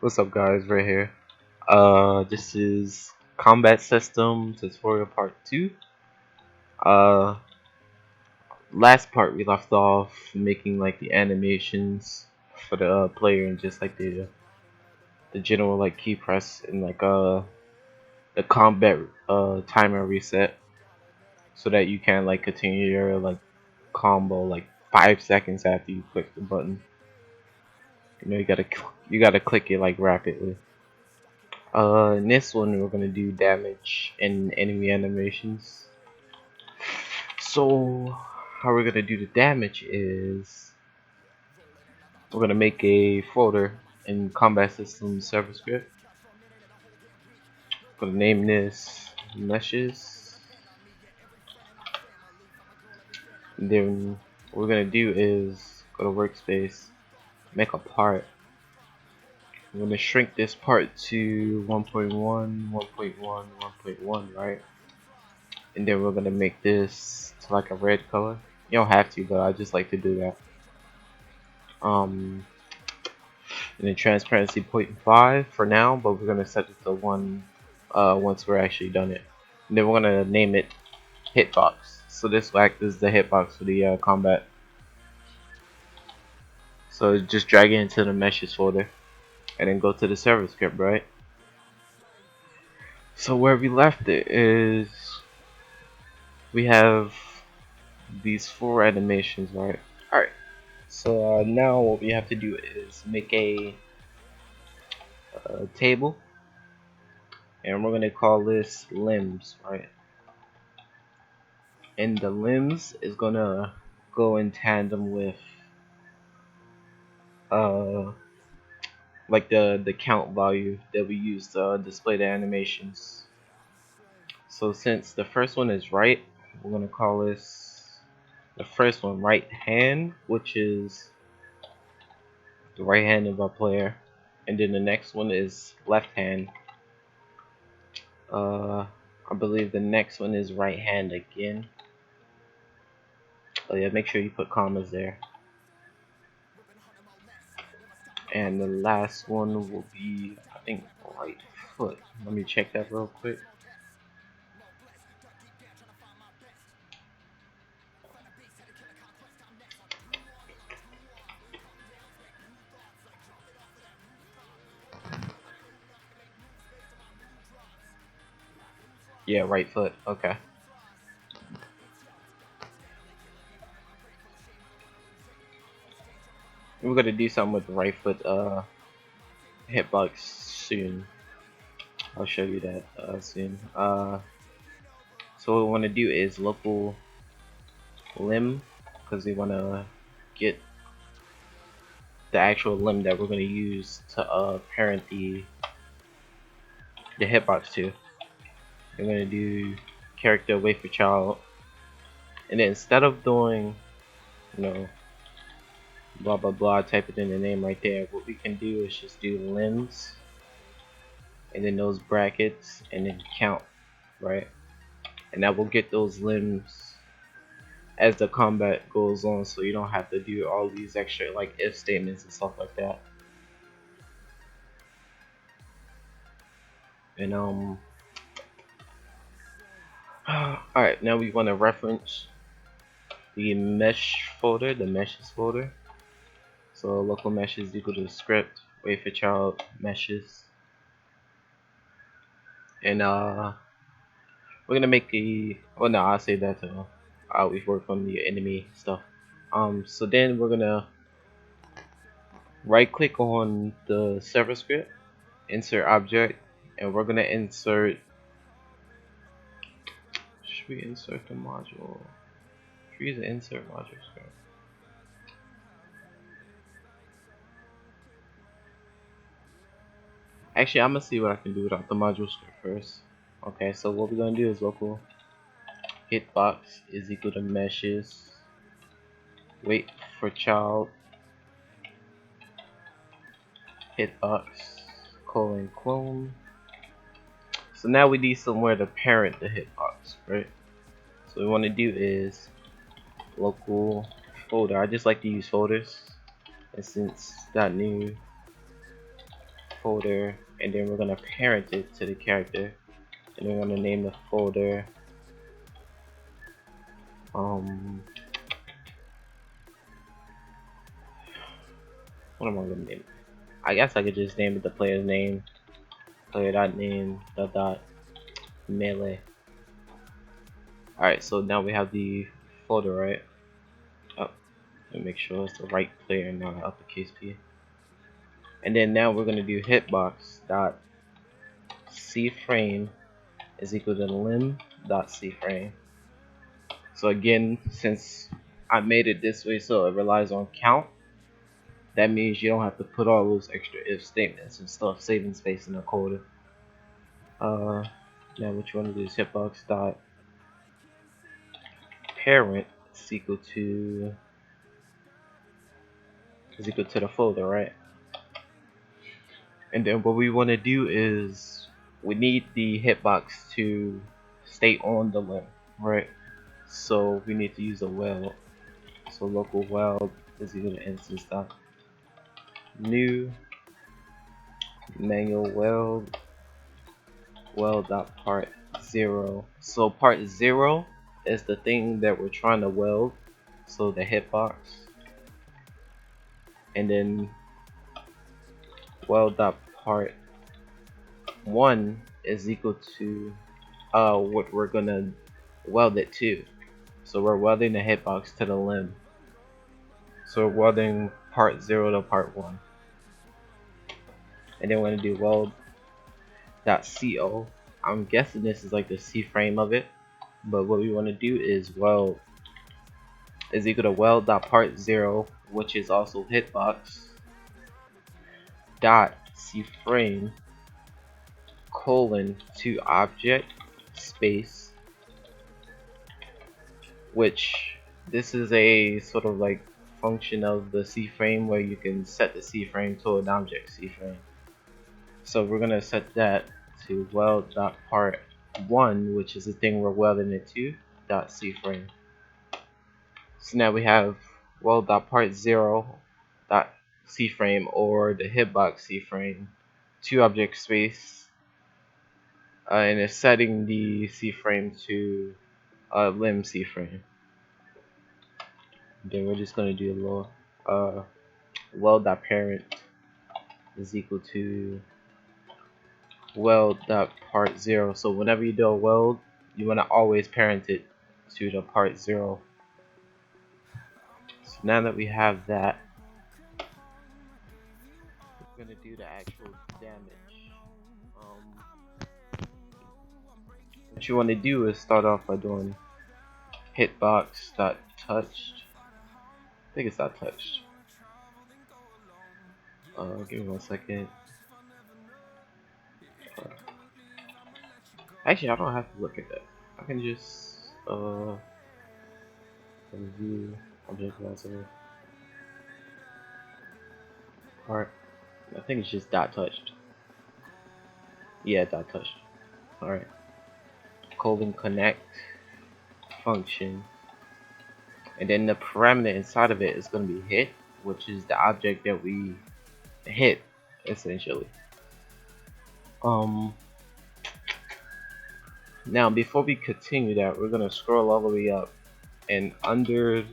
What's up, guys? Right here. This is combat system tutorial part 2. Uh Last part we left off making like the animations for the player and just like the general like key press and like the combat timer reset so that you can like continue your like combo like 5 seconds after you click the button. You know you gotta click it like rapidly. In this one we're gonna do damage and enemy animations. So how we're gonna do the damage is we're gonna make a folder in combat system server script. Gonna name this meshes. And then what we're gonna do is go to workspace, make a part. I'm gonna shrink this part to 1.1, 1.1, 1.1, right? And then we're gonna make this to like a red color. You don't have to, but I just like to do that. And then transparency 0.5 for now, but we're gonna set it to 1 once we're actually done it. And then we're gonna name it hitbox. So this will act as the hitbox for the combat. So just drag it into the meshes folder, and then go to the server script, right? So where we left it is we have these 4 animations, right? Alright. So now what we have to do is make a table, and we're gonna call this limbs, right? And the limbs is gonna go in tandem with uh like the count value that we use to display the animations. So since the first one is right, we're gonna call this the first one right hand, which is the right hand of our player, and then the next one is left hand. I believe the next one is right hand again. Oh yeah, make sure you put commas there. And the last one will be, I think, right foot. Let me check that real quick. Yeah, right foot. Okay. We're gonna do something with the right foot hitbox soon. I'll show you that soon. So what we want to do is local limb, because we want to get the actual limb that we're gonna use to parent the hitbox to. We're gonna do character wait for child, and then instead of doing, you know, blah blah blah, type it in the name right there, what we can do is just do limbs and then those brackets and then count, right? And that will get those limbs as the combat goes on, so you don't have to do all these extra like if statements and stuff like that. And alright, now we want to reference the mesh folder, the meshes folder. So local meshes equal to script wait for child meshes, and we're gonna make a, well no, I'll say that too. We've worked on the enemy stuff. So then we're gonna right click on the server script, insert object, and we're gonna insert, should we insert the module? Should we use the insert module script? Actually, I'm gonna see what I can do without the module script first. Okay, so what we're gonna do is local hitbox is equal to meshes wait for child hitbox colon clone. So now we need somewhere to parent the hitbox, right? So what we want to do is local folder. I just like to use folders, and since that new folder, and then we're gonna parent it to the character, and we're gonna name the folder what am I gonna name it? I guess I could just name it the player's name, player.name dot melee. Alright, so now we have the folder, right? Oh, let me make sure it's the right player, not an uppercase P. And then now we're gonna do hitbox dot cframe is equal to lim dot cframe. So again, since I made it this way so it relies on count, that means you don't have to put all those extra if statements and stuff, saving space in the code. Now what you want to do is hitbox dot parent is equal to the folder, right? And then what we want to do is we need the hitbox to stay on the limb, right? So we need to use a weld. So local weld is equal to instance dot new manual weld dot part 0. So part 0 is the thing that we're trying to weld, so the hitbox, and then weld dot part 1 is equal to what we're gonna weld it to. So we're welding the hitbox to the limb. So we're welding part 0 to part 1. And then we're gonna do weld.co. I'm guessing this is like the C frame of it. But what we want to do is weld is equal to weld.part 0, which is also hitbox dot C frame colon to object space, which this is a sort of like function of the C frame where you can set the C frame to an object C frame. So we're gonna set that to weld.part 1, which is the thing we're welding it to, dot C frame. So now we have weld.part 0 dot C frame, or the hitbox C frame, to object space, and it's setting the C frame to limb C frame. Then we're just gonna do a little weld.parent is equal to weld.part 0. So whenever you do a weld, you want to always parent it to the part 0. So now that we have that, we're gonna do the actual damage. What you want to do is start off by doing hitbox.touched. I think it's not touched. Give me 1 second. Actually, I don't have to look at that. I can just review object browser part. I think it's just dot touched. Yeah, dot touched. Alright. Colon connect function. And then the parameter inside of it is going to be hit, which is the object that we hit, essentially. Now before we continue that, we're going to scroll all the way up, and under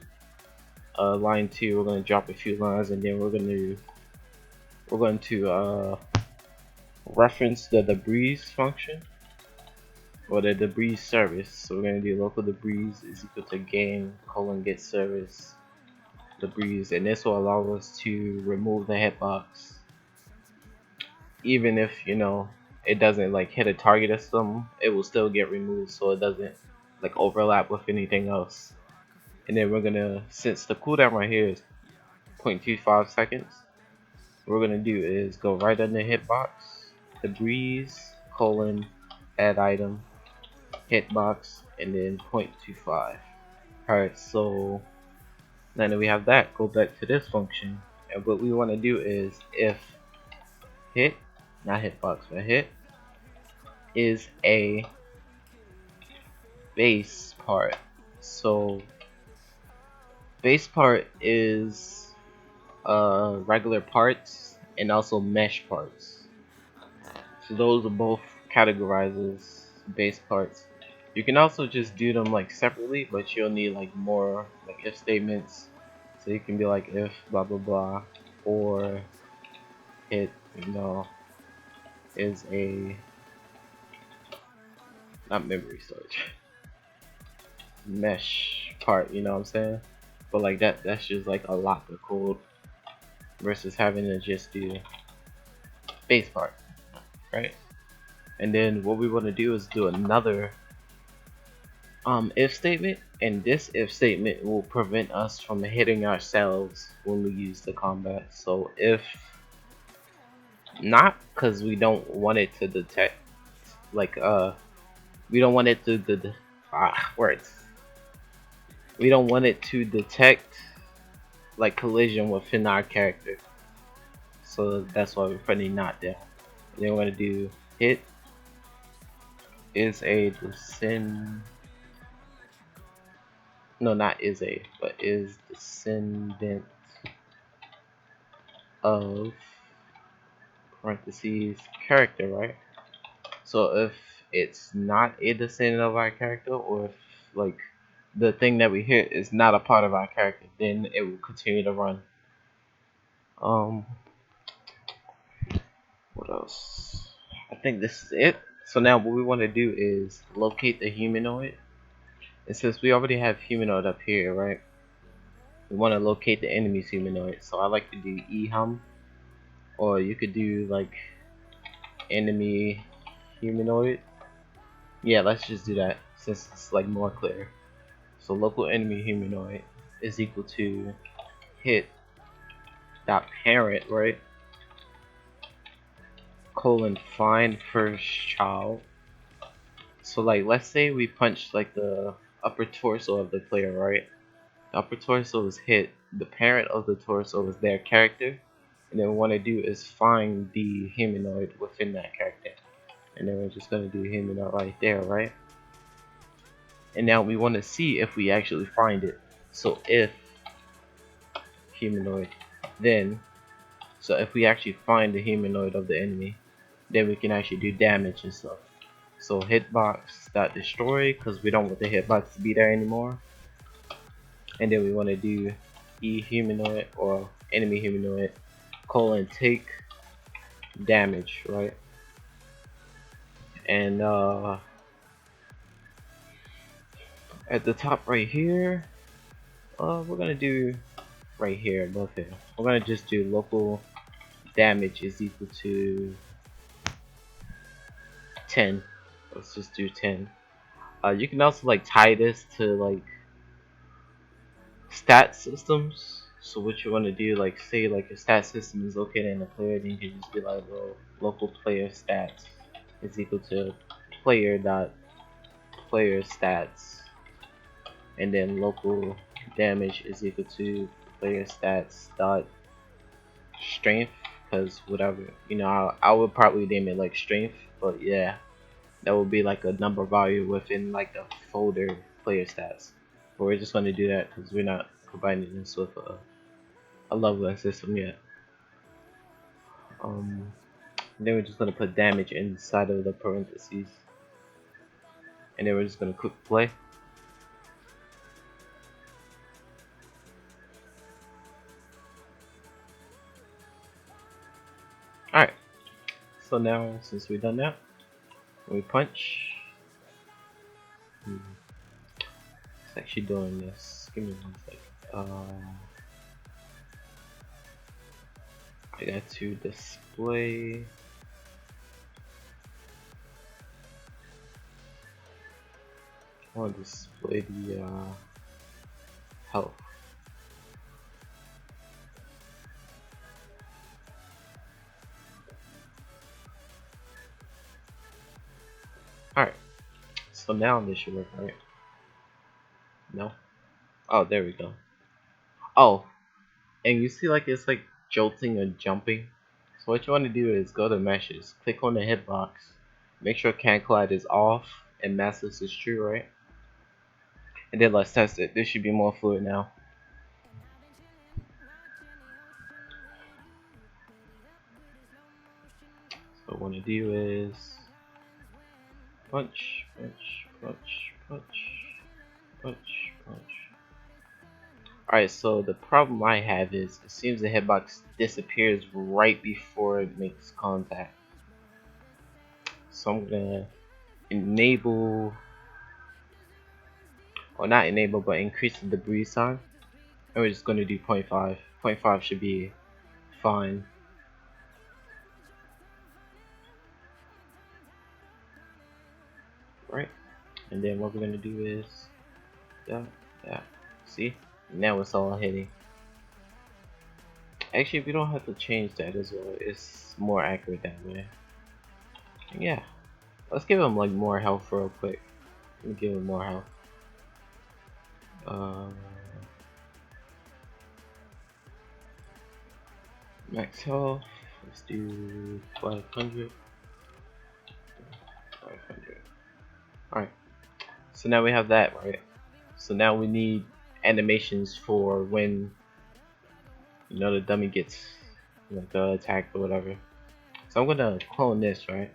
line 2 we're going to drop a few lines, and then we're going to reference the debris function, or the debris service. So we're going to do local debris is equal to game colon get service debris, and this will allow us to remove the hitbox even if, you know, it doesn't like hit a target or something. It will still get removed, so it doesn't like overlap with anything else. And then we're gonna, since the cooldown right here is 0.25 seconds, what we're gonna do is go right under hitbox debris colon add item hitbox and then 0.25. Alright, so now that we have that, go back to this function, and what we want to do is if hit, not hitbox, but hit is a base part. So base part is regular parts and also mesh parts. So those are both categorized as base parts. You can also just do them like separately, but you'll need like more like if statements. So you can be like if blah blah blah, or it is a not memory storage mesh part. You know what I'm saying? But like that's just like a lot of code versus having to just do base part, right? And then what we want to do is do another if statement, and this if statement will prevent us from hitting ourselves when we use the combat. So if not, because we don't want it to detect, like we don't want it to words, we don't want it to detect like collision within our character, so that's why we're putting not down. And then we're going to do hit is a descend, no, not is a, but is descendant of parentheses character, right? So if it's not a descendant of our character, or if like the thing that we hit is not a part of our character, then it will continue to run. Um, what else? I think this is it. So now what we want to do is locate the humanoid. And since we already have humanoid up here, right? We want to locate the enemy's humanoid. So I like to do ehum, or you could do like enemy humanoid. Yeah, let's just do that since it's like more clear. So local enemy humanoid is equal to hit dot parent, right? Colon find first child. So like let's say we punch like the upper torso of the player, right? The upper torso is hit. The parent of the torso is their character. And then what we want to do is find the humanoid within that character. And then we're just gonna do humanoid right there, right? And now we want to see if we actually find it. So if humanoid, then so if we actually find the humanoid of the enemy, then we can actually do damage and stuff. So hitbox dot destroy, because we don't want the hitbox to be there anymore. And then we want to do e humanoid or enemy humanoid colon take damage, right? And at the top right here, we're gonna do right here above here. We're gonna just do local damage is equal to 10. Let's just do 10. You can also like tie this to like stat systems. So what you want to do, like say like your stat system is located in a player, then you can just be like, well, local player stats is equal to player dot player stats, and then local damage is equal to player stats dot strength, because whatever, I would probably name it like strength, but yeah, that would be like a number value within like the folder player stats. But we're just going to do that because we're not combining this with a leveling system yet. Um, then we're just going to put damage inside of the parentheses, and then we're just going to click play. Alright, so now since we've done that, we punch. It's actually doing this. Give me 1 second. I got to display. I want to display the health. Alright, so now this should work, right? No? Oh, there we go. Oh, and you see like it's like jolting or jumping. So what you want to do is go to meshes, click on the hitbox, make sure can collide is off and massless is true, right? And then let's test it. This should be more fluid now. So what I want to do is punch, punch, punch, punch, punch, punch. Alright, so the problem I have is it seems the hitbox disappears right before it makes contact. So I'm gonna enable, or not enable, but increase the debris time. And we're just gonna do 0.5. 0.5 should be fine. Right? And then what we're gonna do is that. See? Now it's all hitting. Actually, we don't have to change that as well. It's more accurate that way. Yeah. Let's give him like more health real quick. Let me give him more health. Max health. Let's do 500. 500. Alright. So now we have that, right? So now we need animations for when, you know, the dummy gets like attacked or whatever. So I'm gonna clone this, right?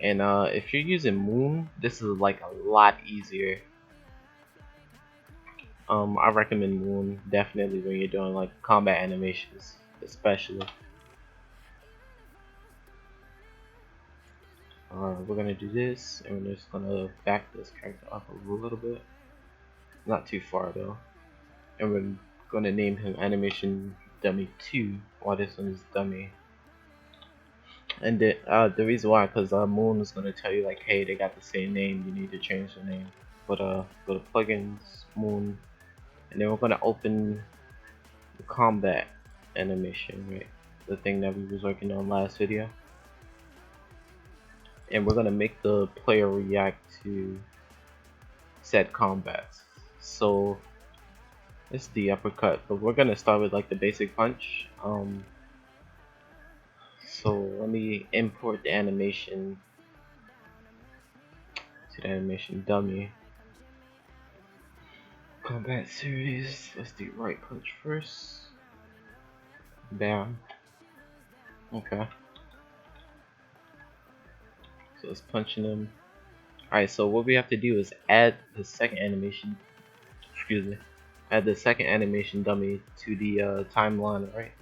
And if you're using Moon, this is like a lot easier. I recommend Moon definitely when you're doing like combat animations, especially. We're gonna do this, and we're just gonna back this character up a little bit, not too far though. And we're gonna name him Animation Dummy 2, while this one is Dummy. And the reason why, because Moon is gonna tell you like, hey, they got the same name, you need to change the name. But go to plugins, Moon, and then we're gonna open the combat animation, right? The thing that we was working on last video. And we're gonna make the player react to said combats. So it's the uppercut, but we're gonna start with like the basic punch. So let me import the animation to the animation dummy. Combat series. Let's do right punch first. Bam. Okay. So it's punching him. Alright, so what we have to do is add the second animation. Excuse me. Add the second animation dummy to the timeline, right?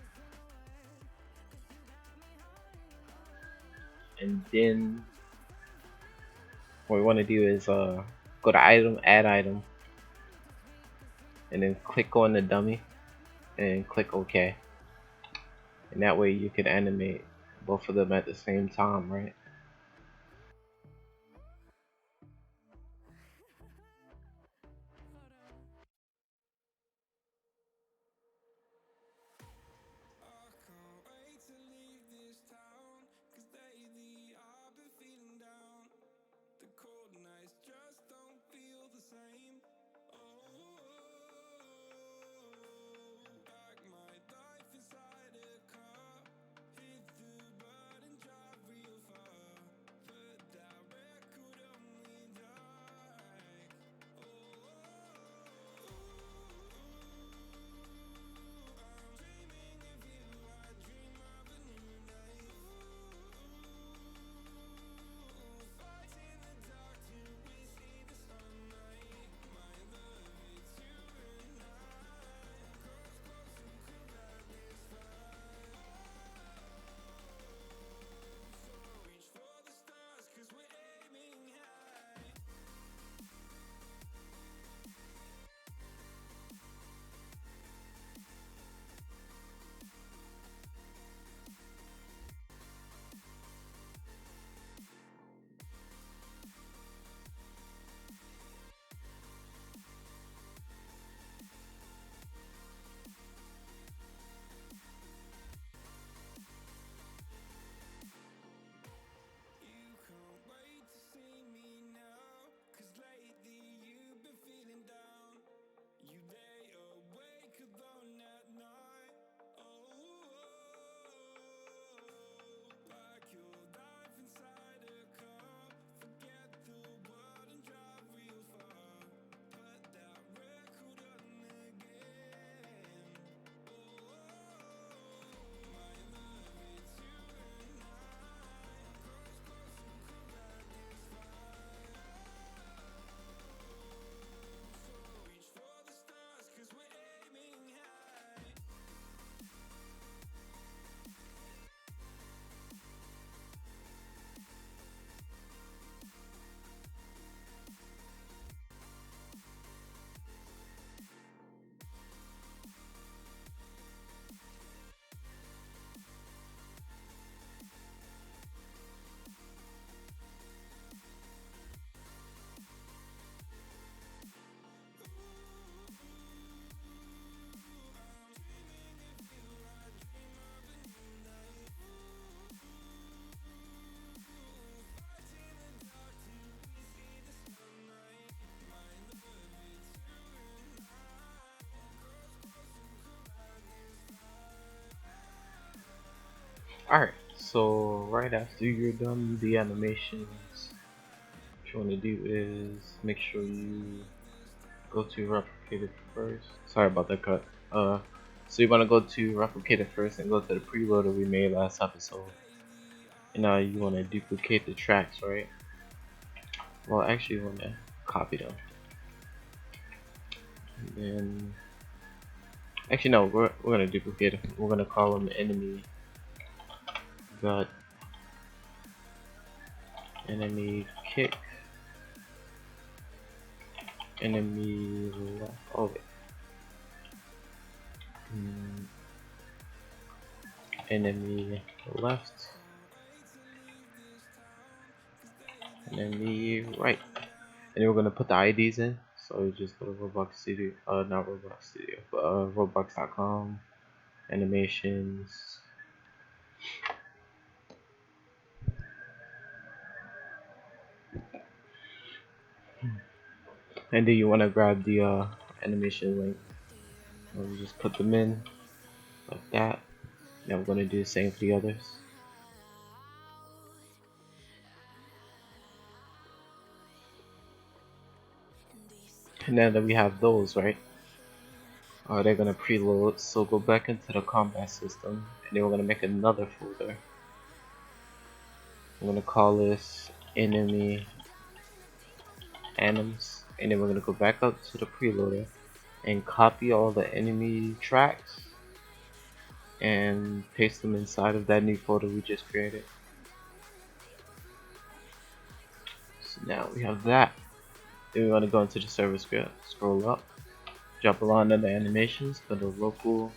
And then what we want to do is go to item, add item, and then click on the dummy and click OK. And that way you can animate both of them at the same time, right? Alright, so right after you're done the animations, what you want to do is make sure you go to replicate it first. Sorry about that cut. So you want to go to replicate it first and go to the preloader we made last episode. And now you want to duplicate the tracks, right? Well, actually you want to copy them. And then, actually no, we're going to duplicate them. We're going to call them enemy gut, enemy kick, enemy left. Okay. Enemy left, enemy right. And then we're gonna put the IDs in. So you just go to Roblox Studio, not Roblox Studio, but Roblox.com, animations, and then you wanna grab the animation link. And just put them in like that. Now we're gonna do the same for the others. And now that we have those, right? They're gonna preload. So go back into the combat system, and then we're gonna make another folder. I'm gonna call this enemy anims, and then we're gonna go back up to the preloader and copy all the enemy tracks and paste them inside of that new folder we just created. So now we have that. Then we want to go into the server script, scroll up, drop along under animations, go to local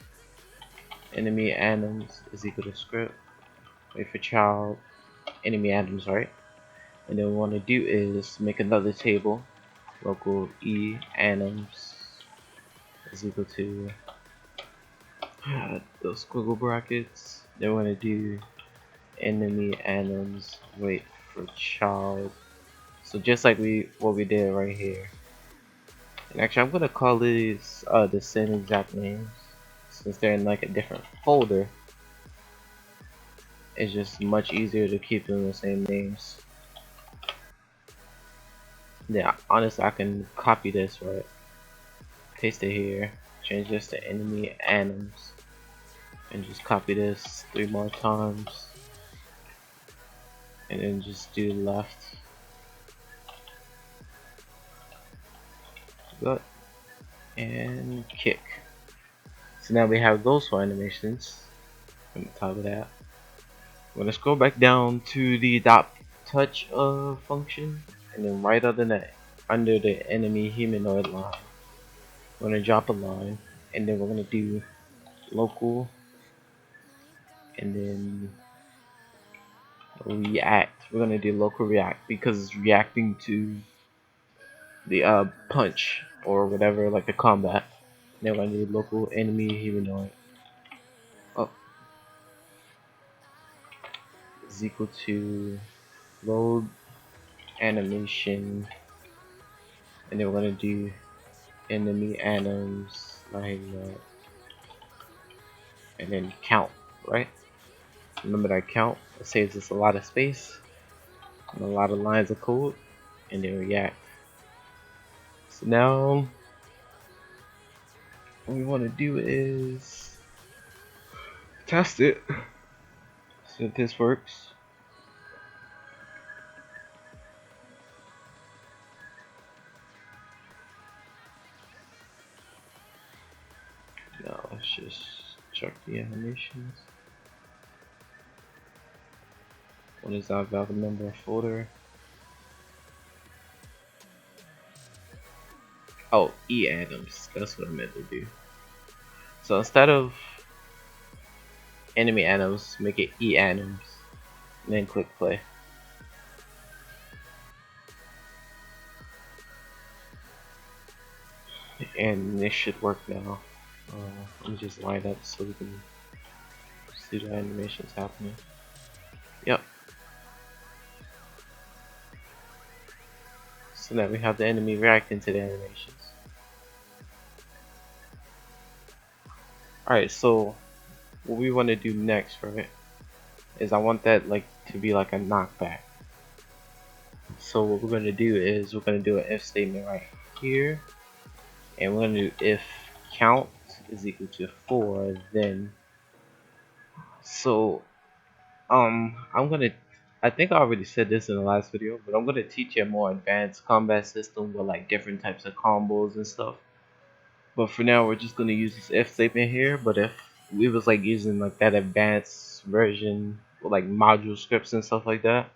enemy anims is equal to script, wait for child, enemy anims, right? And then what we want to do is make another table, local e anims is equal to those squiggle brackets. Then we're going to do enemy anims wait for child. So just like what we did right here. And actually I'm gonna call these the same exact names since they're in like a different folder. It's just much easier to keep them the same names. Yeah, honestly I can copy this, right? Paste it here, change this to enemy anims, and just copy this 3 more times. And then just do left. Gut and kick. So now we have those 4 animations on the top of that. I'm gonna scroll back down to the dot touch function, and then right under the enemy humanoid line, we're gonna drop a line, and then we're gonna do local, and then react. We're gonna do local react because it's reacting to the punch or whatever, like the combat. Then we're gonna do local enemy humanoid. Oh, is equal to load animation, and then we're gonna do enemy anims like that, and then count, right? Remember that count, it saves us a lot of space and a lot of lines of code, and then react. So now what we want to do is test it, see if this works. Now let's just check the animations. What is that valve number folder? Oh, E atoms. That's what I meant to do. So instead of enemy atoms, make it E atoms, and then click play. And this should work now. Let me just line up so we can see the animations happening. Yep. So now we have the enemy reacting to the animations. Alright, so what we want to do next, right, is I want that like to be like a knockback. So what we're gonna do is we're gonna do an if statement right here, and we're gonna do if count is equal to 4, then so I'm gonna, I think I already said this in the last video, but I'm gonna teach you a more advanced combat system with like different types of combos and stuff. But for now, we're just gonna use this if statement here. But if we was like using like that advanced version with like module scripts and stuff like that,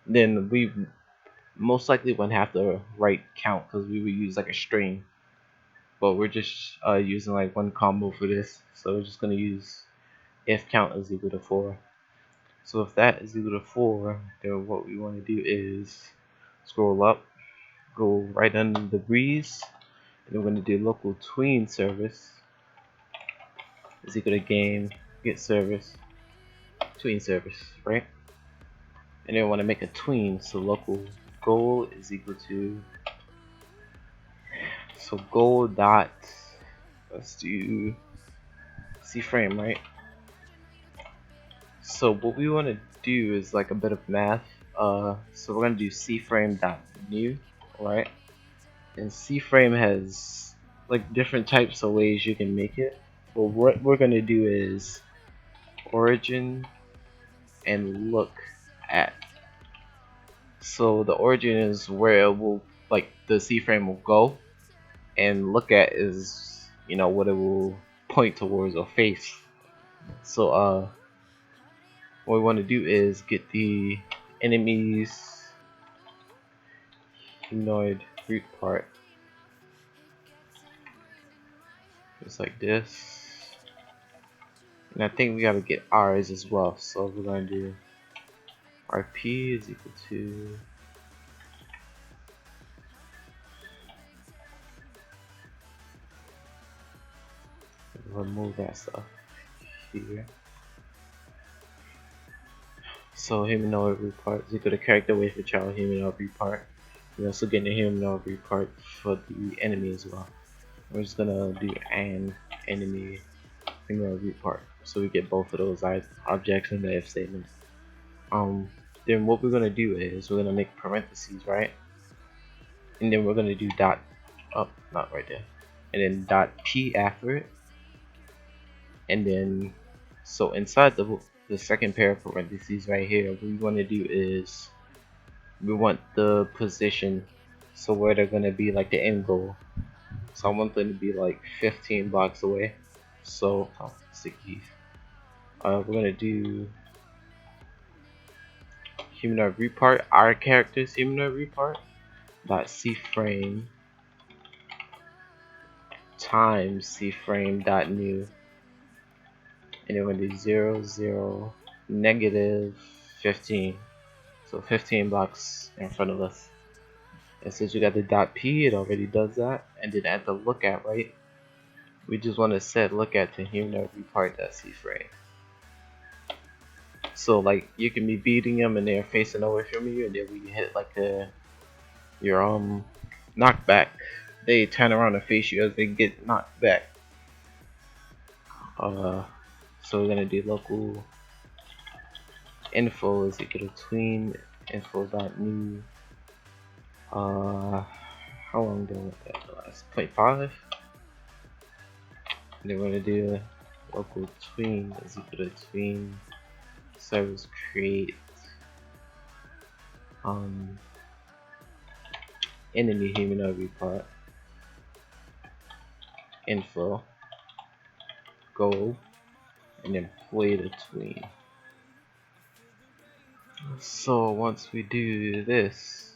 then we most likely wouldn't have to write count because we would use like a string. But we're just using like one combo for this, so we're just gonna use if count is equal to 4. So if that is equal to 4, then what we want to do is scroll up, go right under the breeze, and we're going to do local tween service is equal to game get service tween service, right? And then we want to make a tween, so local goal is equal to, so goal dot, let's do C frame, right? So what we want to do is like a bit of math. So we're going to do C frame dot new, right? And C frame has like different types of ways you can make it. But what we're gonna do is origin and look at. So the origin is where it will, like the C frame will go, and look at is, you know, what it will point towards or face. So what we want to do is get the enemy's humanoid root part, just like this. And I think we gotta get ours as well. So we're gonna do RP is equal to remove that stuff here. So humanoid root part is equal to character weight for child humanoid root part. We're also getting a humanoid root part for the enemy as well. We're just gonna do an enemy humanoid root part, so we get both of those objects in the if statement. Then what we're gonna do is we're gonna make parentheses, right? And then we're gonna do dot, oh, not right there, and then dot p after it, and then so inside the second pair of parentheses right here, what we want to do is we want the position, so where they're gonna be like the end goal. So I want them to be like 15 blocks away. So sticky. We're gonna do humanoid repart, our character's humanoid repart dot c frame times c frame dot new, and then we're gonna do 0 0 negative 15. So 15 blocks in front of us. And since we got the dot P, it already does that. And then at the look at, right, we just want to set look at to humanoid repart.c frame. So like you can be beating them and they're facing away from you, and then we hit like your knockback. They turn around and face you as they get knocked back. So we're gonna do local info is equal to tween info.new. How long did that last? 0.5. Then we're gonna do local tween is equal to tween service create enemy humanoid report info goal, and then play the tween. So once we do this,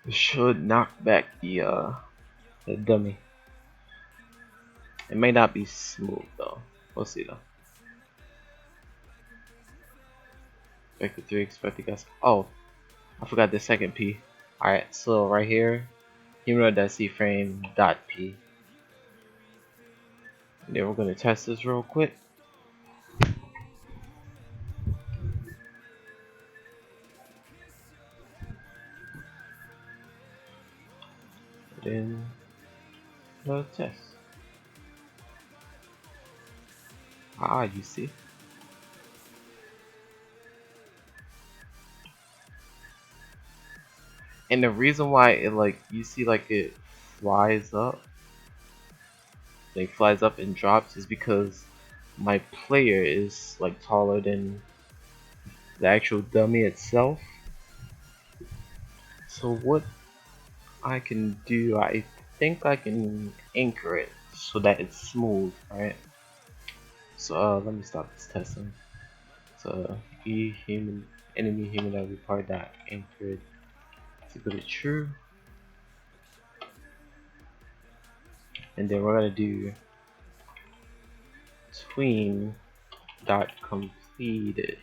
we should knock back the dummy. It may not be smooth though. We'll see though. Vector 3 expected guess. Oh, I forgot the second P. Alright, so right here, humanoid.c frame dot P. And then we're gonna test this real quick. Then test. Ah, you see. And the reason why it like you see like it flies up, like flies up and drops, is because my player is like taller than the actual dummy itself. So what I can do, I think I can anchor it so that it's smooth, right? So let me stop this testing. So human enemy humanoid part that anchored to go to true, and then we're gonna do tween dot completed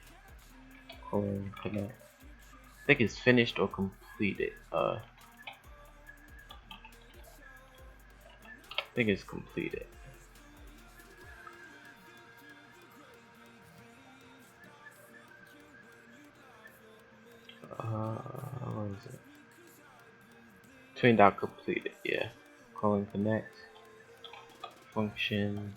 colon connect. I think it's finished or completed. I think it's completed. What is it? Tween dot completed. Yeah. Colon connect function,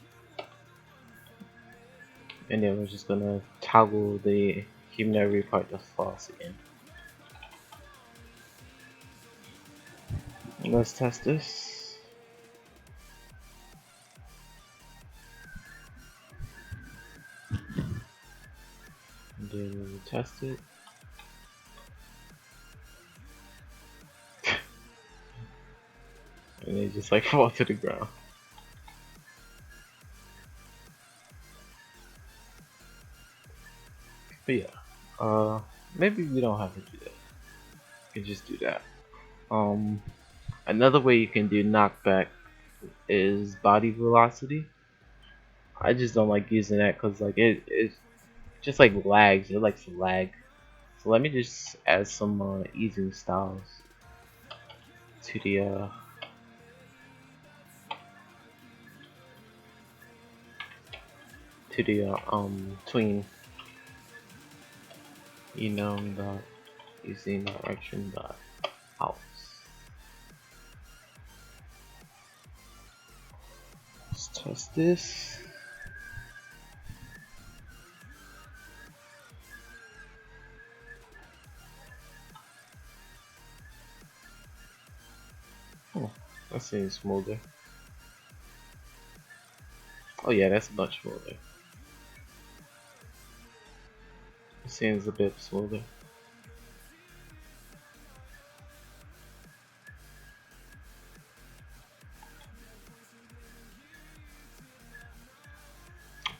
and then we're just gonna toggle the humanoid part to false again. Let's test this. And then we test it. And they just like fall to the ground. But yeah, maybe we don't have to do that. We can just do that. Um, Another way you can do knockback is body velocity. I just don't like using that because like it just like lags. It likes to lag. So let me just add some easing styles to the tween. Dot using direction dot out. Let's test this. Oh, that seems smoother. Oh yeah, that's much smoother. It seems a bit smoother.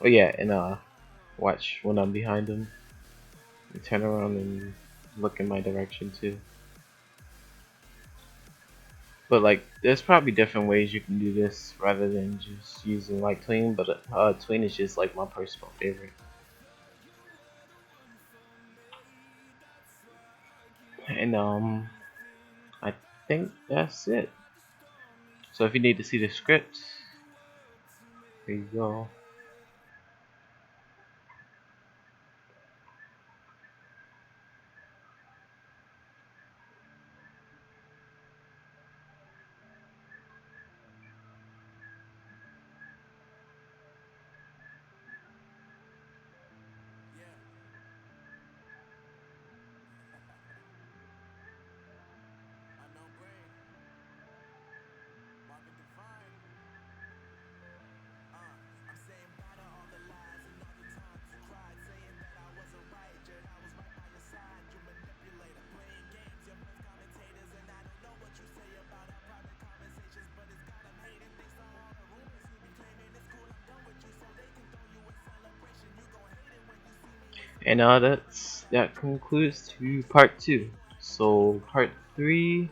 Oh yeah, and watch when I'm behind him, and turn around and look in my direction too. But like, there's probably different ways you can do this rather than just using like tween. But tween is just like my personal favorite. And I think that's it. So if you need to see the script, here you go. And that concludes to part 2. So part 3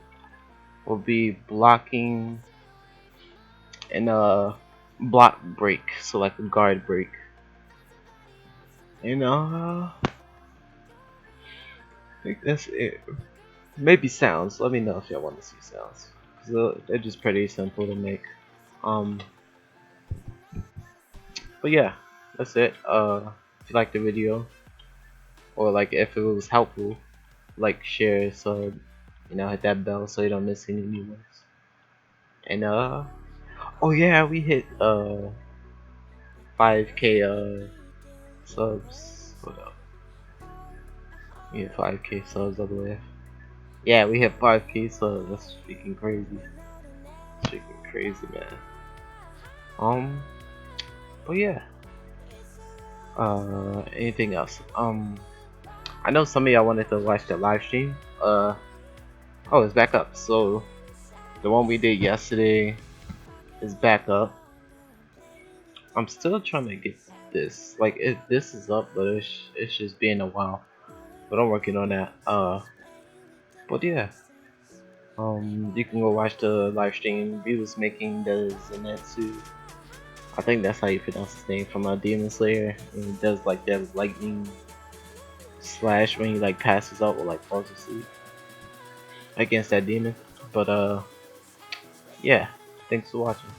will be blocking and block break, so like a guard break. And I think that's it. Maybe sounds. Let me know if y'all want to see sounds. Cause they're just pretty simple to make. Um, but yeah, that's it. If you liked the video, or like if it was helpful, like, share, so hit that bell so you don't miss any new ones. And oh yeah, we hit 5k subs. Hold up. We hit 5k subs all the way. Yeah, we hit 5k subs. That's freaking crazy. Freaking crazy, man. But yeah. Anything else? I know some of y'all wanted to watch the live stream. Oh, it's back up. So the one we did yesterday is back up. I'm still trying to get this. Like, this is up, but it's just been a while. But I'm working on that. But yeah. You can go watch the live stream. We was making the Zenitsu. I think that's how you pronounce his name, from a Demon Slayer. And he does like that lightning slash when he like passes out or like falls asleep against that demon. But yeah, thanks for watching.